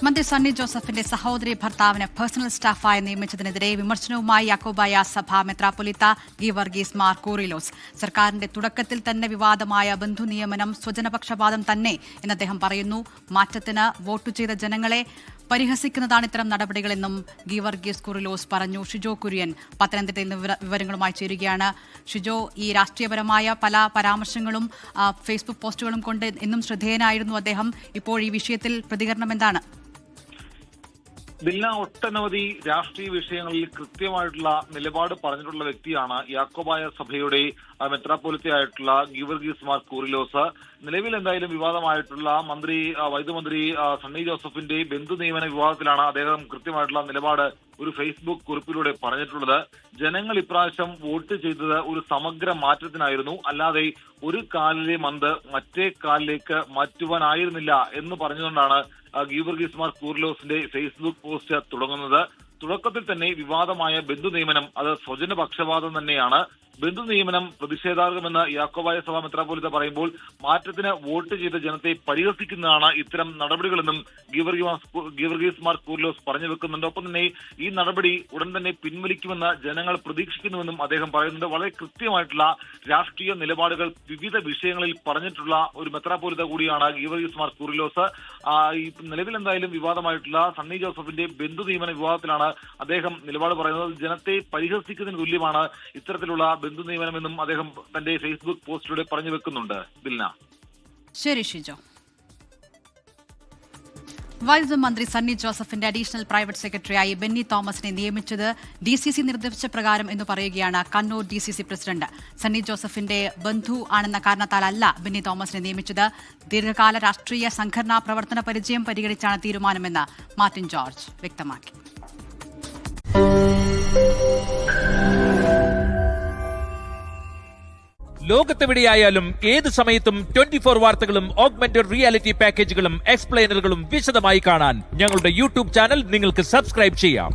മന്ത്രി സണ്ണി ജോസഫിന്റെ സഹോദരി ഭർത്താവിന് പേഴ്സണൽ സ്റ്റാഫായി നിയമിച്ചതിനെതിരെ വിമർശനവുമായി യാക്കോബായ സഭ മെത്രാപ്പൊലീത്ത ഗീവർഗീസ് മാർ കൂറിലോസ്. സർക്കാരിന്റെ തുടക്കത്തിൽ തന്നെ വിവാദമായ ബന്ധു നിയമനം സ്വജനപക്ഷപാതം തന്നെ എന്ന് അദ്ദേഹം പറയുന്നു. മാറ്റത്തിന് വോട്ടു ചെയ്ത ജനങ്ങളെ പരിഹസിക്കുന്നതാണ് ഇത്തരം നടപടികളെന്നും ഗീവർഗീസ് കൂറിലോസ് പറഞ്ഞു. ഷിജോ കുര്യൻ പത്തനംതിട്ടയിൽ നിന്ന് വിവരങ്ങളുമായി ചേരുകയാണ്. ഷിജോ, ഈ രാഷ്ട്രീയപരമായ പല പരാമർശങ്ങളും ഫേസ്ബുക്ക് പോസ്റ്റുകളും കൊണ്ട് എന്നും ശ്രദ്ധേയനായിരുന്നു അദ്ദേഹം. ഇപ്പോൾ ഈ വിഷയത്തിൽ പ്രതികരണം എന്താണ്? ദിൽന ഒട്ടനവധി രാഷ്ട്രീയ വിഷയങ്ങളിൽ കൃത്യമായിട്ടുള്ള നിലപാട് പറഞ്ഞിട്ടുള്ള വ്യക്തിയാണ് യാക്കോബായ സഭയുടെ മെത്രാപ്പൊലീത്തയായിട്ടുള്ള ഗീവർഗീസ് മാർ കൂറിലോസ്. നിലവിൽ എന്തായാലും വിവാദമായിട്ടുള്ള വൈദ്യുമന്ത്രി സണ്ണി ജോസഫിന്റെ ബന്ധു നിയമന വിവാദത്തിലാണ് അദ്ദേഹം കൃത്യമായിട്ടുള്ള നിലപാട് ഒരു ഫേസ്ബുക്ക് കുറിപ്പിലൂടെ പറഞ്ഞിട്ടുള്ളത്. ജനങ്ങൾ ഇപ്രാവശ്യം വോട്ട് ചെയ്തത് ഒരു സമഗ്ര മാറ്റത്തിനായിരുന്നു, അല്ലാതെ ഒരു കാലിലെ മന്ത് മറ്റേ കാലിലേക്ക് മാറ്റുവാനായിരുന്നില്ല എന്ന് പറഞ്ഞുകൊണ്ടാണ് ഗീവർഗീസ് മാർ കൂറിലോസിന്റെ ഫേസ്ബുക്ക് പോസ്റ്റ് തുടങ്ങുന്നത്. തുടക്കത്തിൽ തന്നെ വിവാദമായ ബന്ധു നിയമനം അത് സ്വജനപക്ഷപാതം തന്നെയാണ്. ബന്ധു നിയമനം പ്രതിഷേധാർഹമെന്ന് യാക്കോബായ സഭ മെത്രാപ്പൊലീത്ത പറയുമ്പോൾ മാറ്റത്തിന് വോട്ട് ചെയ്ത ജനത്തെ പരിഹസിക്കുന്നതാണ് ഇത്തരം നടപടികളെന്നും ഗീവർഗീസ് മാർ കൂറിലോസ് പറഞ്ഞു വെക്കുന്നുണ്ട്. ഒപ്പം തന്നെ ഈ നടപടി ഉടൻ തന്നെ പിൻവലിക്കുമെന്ന് ജനങ്ങൾ പ്രതീക്ഷിക്കുന്നുവെന്നും അദ്ദേഹം പറയുന്നുണ്ട്. വളരെ കൃത്യമായിട്ടുള്ള രാഷ്ട്രീയ നിലപാടുകൾ വിവിധ വിഷയങ്ങളിൽ പറഞ്ഞിട്ടുള്ള ഒരു മെത്രാപ്പൊലീത്ത കൂടിയാണ് ഗീവർഗീസ് മാർ കൂറിലോസ്. ഈ നിലവിൽ എന്തായാലും വിവാദമായിട്ടുള്ള സണ്ണി ജോസഫിന്റെ ബന്ധു നിയമന വിവാദത്തിലാണ് അദ്ദേഹം നിലപാട് പറയുന്നത്. ജനത്തെ പരിഹസിക്കുന്നതിന് തുല്യമാണ് ഇത്തരത്തിലുള്ള ബന്ധു നിയമനമെന്നും അദ്ദേഹം തന്റെ ഫേസ്ബുക്ക് പോസ്റ്റിലൂടെ പറഞ്ഞു വെക്കുന്നുണ്ട്. ദിൽന. ശരി ഷിജോ. വൈദ്യുത മന്ത്രി സണ്ണി ജോസഫിന്റെ അഡീഷണൽ പ്രൈവറ്റ് സെക്രട്ടറിയായി ബെന്നി തോമസിനെ നിയമിച്ചത് DCC നിർദ്ദേശിച്ച പ്രകാരം എന്ന് പറയുകയാണ് കണ്ണൂർ DCC പ്രസിഡന്റ്. സണ്ണി ജോസഫിന്റെ ബന്ധു ആണെന്ന കാരണത്താലല്ല ബെന്നി തോമസിനെ നിയമിച്ചത്. ദീർഘകാല രാഷ്ട്രീയ സംഘടനാ പ്രവർത്തന പരിചയം പരിഗണിച്ചാണ് തീരുമാനമെന്ന് മാർട്ടിൻ ജോർജ് വ്യക്തമാക്കി. ലോകത്തെവിടെയായാലും ഏത് സമയത്തും 24 വാർത്തകളും ഓഗ്മെന്റഡ് റിയാലിറ്റി പാക്കേജുകളും എക്സ്പ്ലെയിനറുകളും വിശദമായി കാണാൻ ഞങ്ങളുടെ YouTube ചാനൽ നിങ്ങൾക്ക് സബ്സ്ക്രൈബ് ചെയ്യാം.